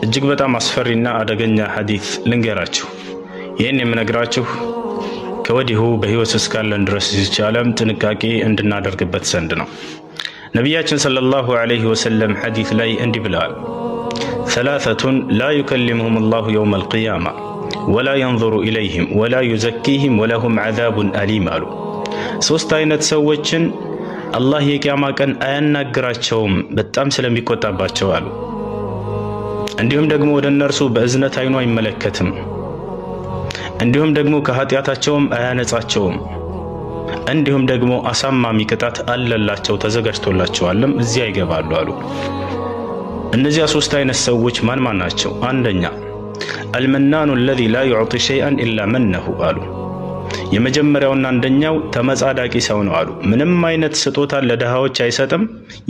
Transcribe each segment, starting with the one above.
እጅግ በጣም አስፈሪና አደገኛ ሐዲስ ልንገራችሁ። ይህን የምነግራችሁ ከወዲሁ በህይወት እስካለን ድረስ ይህች ዓለም ጥንቃቄ እንድናደርግበት ዘንድ ነው። ነቢያችን ሰለላሁ ዐለይሂ ወሰለም ሐዲስ ላይ እንዲህ ብለዋል፣ ሰላሰቱን ላ ዩከሊሙሁም አላሁ የውመል ቂያማ ወላ የንዙሩ ኢለይሂም ወላ ዩዘኪሂም ወለሁም ዐዛቡን አሊም አሉ። ሶስት አይነት ሰዎችን አላህ የቂያማ ቀን አያናግራቸውም በጣም ስለሚቆጣባቸው አሉ። እንዲሁም ደግሞ ወደ እነርሱ በእዝነት አይኑ አይመለከትም። እንዲሁም ደግሞ ከኃጢአታቸውም አያነጻቸውም። እንዲሁም ደግሞ አሳማሚ ቅጣት አለላቸው ተዘጋጅቶላቸዋልም እዚያ ይገባሉ አሉ። እነዚያ ሶስት አይነት ሰዎች ማን ማን ናቸው? አንደኛ አልመናኑ አለዚ ላ ዩዕጢ ሸይአን ኢላ መነሁ አሉ። የመጀመሪያውና አንደኛው ተመጻዳቂ ሰው ነው አሉ። ምንም አይነት ስጦታ ለድሃዎች አይሰጥም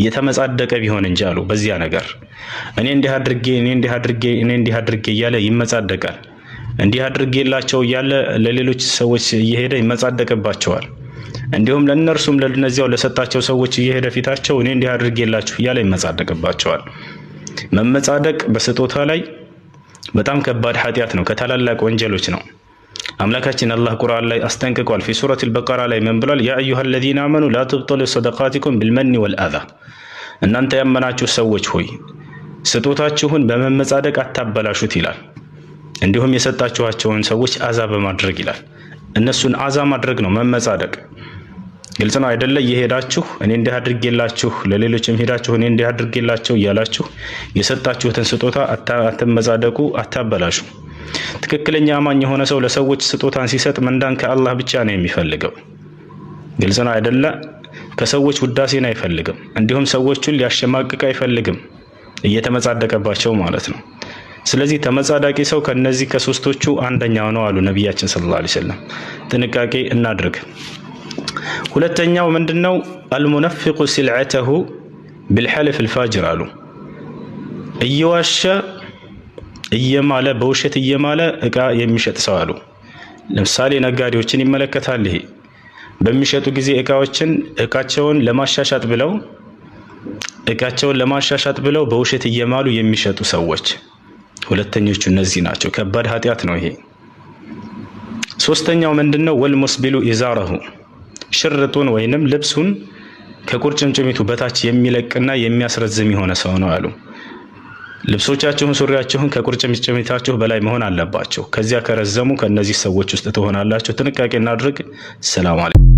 የተመጻደቀ ቢሆን እንጂ አሉ። በዚያ ነገር እኔ እንዲህ አድርጌ እያለ ይመጻደቃል። እንዲህ አድርጌላቸው እያለ ለሌሎች ሰዎች እየሄደ ይመጻደቅባቸዋል። እንዲሁም ለእነርሱም ለነዚያው ለሰጣቸው ሰዎች እየሄደ ፊታቸው እኔ እንዲህ አድርጌላችሁ እያለ ይመጻደቅባቸዋል። መመጻደቅ በስጦታ ላይ በጣም ከባድ ኃጢአት ነው፣ ከታላላቅ ወንጀሎች ነው። አምላካችን አላህ ቁርአን ላይ አስጠንቅቋል። ፊ ሱረቱል በቀራ ላይ ምን ብሏል? ያ አዩሀል ለዚነ አመኑ ላ ትብጢሉ ሰደቃቲኩም ቢልመኒ ወልአዛ፣ እናንተ ያመናችሁ ሰዎች ሆይ ስጦታችሁን በመመጻደቅ አታበላሹት ይላል። እንዲሁም የሰጣችኋቸውን ሰዎች አዛ በማድረግ ይላል። እነሱን አዛ ማድረግ ነው መመጻደቅ። ግልጽ ነው አይደለ? እየሄዳችሁ እኔ እንዲህ አድርጌላችሁ ለሌሎችም ሄዳችሁ እኔ እንዲህ አድርጌላቸው እያላችሁ የሰጣችሁትን ስጦታ አትመጻደቁ፣ አታበላሹ። ትክክለኛ አማኝ የሆነ ሰው ለሰዎች ስጦታን ሲሰጥ ምንዳን ከአላህ ብቻ ነው የሚፈልገው። ግልጽ ነው አይደለ? ከሰዎች ውዳሴን አይፈልግም። እንዲሁም ሰዎችን ሊያሸማቅቅ አይፈልግም እየተመጻደቀባቸው ማለት ነው። ስለዚህ ተመጻዳቂ ሰው ከነዚህ ከሶስቶቹ አንደኛው ነው አሉ ነቢያችን ሰለላሁ ዐለይሂ ወሰለም። ጥንቃቄ እናድርግ። ሁለተኛው ምንድነው? አልሙነፊቁ ሲልዐተሁ ቢልሐልፍ አልፋጅር አሉ። እየዋሸ እየማለ በውሸት እየማለ እቃ የሚሸጥ ሰው አሉ። ለምሳሌ ነጋዴዎችን ይመለከታል። ይሄ በሚሸጡ ጊዜ እቃቸውን ለማሻሻጥ ብለው በውሸት እየማሉ የሚሸጡ ሰዎች ሁለተኞቹ እነዚህ ናቸው። ከባድ ኃጢአት ነው ይሄ። ሶስተኛው ምንድነው? ወልሙስቢሉ ኢዛረሁ፣ ሽርጡን ወይንም ልብሱን ከቁርጭምጭሚቱ በታች የሚለቅና የሚያስረዝም የሆነ ሰው ነው አሉ። ልብሶቻችሁን ሱሪያችሁን ከቁርጭምጭሚታችሁ በላይ መሆን አለባቸው። ከዚያ ከረዘሙ ከነዚህ ሰዎች ውስጥ ትሆናላችሁ። ጥንቃቄ እናድርግ። ሰላም አለይኩም።